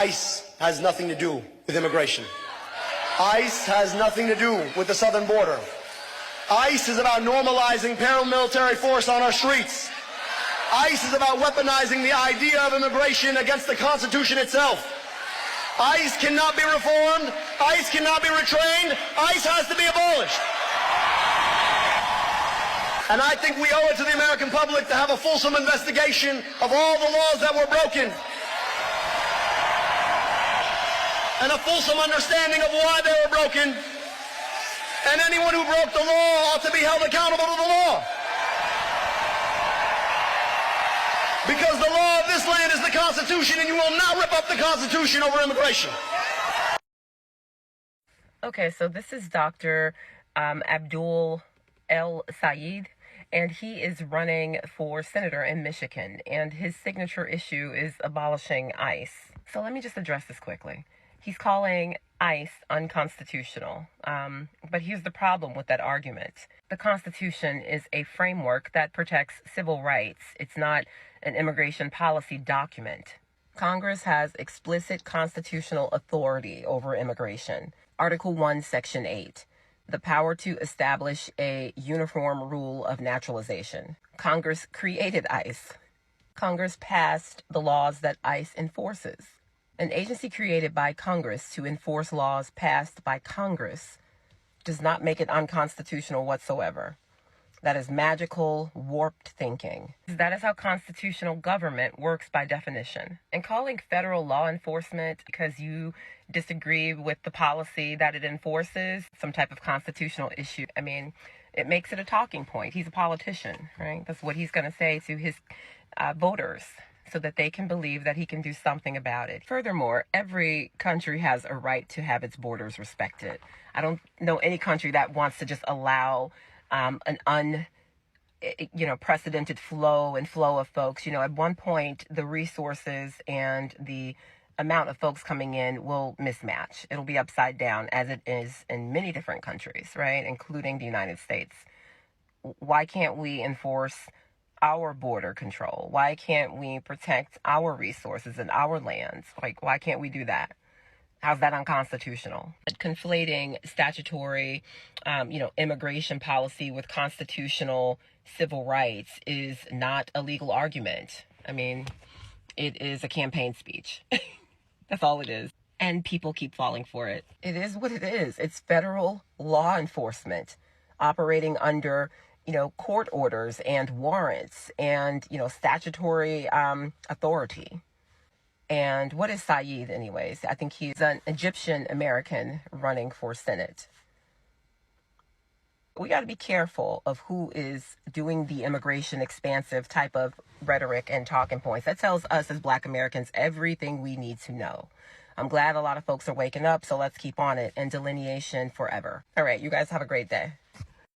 ICE has nothing to do with immigration. ICE has nothing to do with the southern border. ICE is about normalizing paramilitary force on our streets. ICE is about weaponizing the idea of immigration against the Constitution itself. ICE cannot be reformed. ICE cannot be retrained. ICE has to be abolished. And I think we owe it to the American public to have a fulsome investigation of all the laws that were broken. And a fulsome understanding of why they were broken. And anyone who broke the law ought to be held accountable to the law. Because the law of this land is the Constitution, and you will not rip up the Constitution over immigration. Okay, so this is Dr. Abdul El-Sayed, and he is running for senator in Michigan, and his signature issue is abolishing ICE. So let me just address this quickly. He's calling ICE unconstitutional, but here's the problem with that argument. The Constitution is a framework that protects civil rights. It's not an immigration policy document. Congress has explicit constitutional authority over immigration. Article 1, Section 8. The power to establish a uniform rule of naturalization. Congress created ICE. Congress passed the laws that ICE enforces. An agency created by Congress to enforce laws passed by Congress does not make it unconstitutional whatsoever. That is magical, warped thinking. That is how constitutional government works by definition. And calling federal law enforcement because you disagree with the policy that it enforces some type of constitutional issue, I mean, it makes it a talking point. He's a politician, right? That's what he's going to say to his voters so that they can believe that he can do something about it. Furthermore, every country has a right to have its borders respected. I don't know any country that wants to just allow an unprecedented flow of folks. At one point, the resources and the amount of folks coming in will mismatch. It'll be upside down, as it is in many different countries, right, including the United States. Why can't we enforce our border control? Why can't we protect our resources and our lands? Why can't we do that? How's that unconstitutional? Conflating statutory, immigration policy with constitutional civil rights is not a legal argument. I mean, it is a campaign speech. That's all it is. And people keep falling for it. It is what it is. It's federal law enforcement operating under, court orders and warrants and, statutory authority. And what is Sayed anyways? I think he's an Egyptian American running for Senate. We got to be careful of who is doing the immigration expansive type of rhetoric and talking points. That tells us as Black Americans everything we need to know. I'm glad a lot of folks are waking up, so let's keep on it. And delineation forever. All right, you guys have a great day.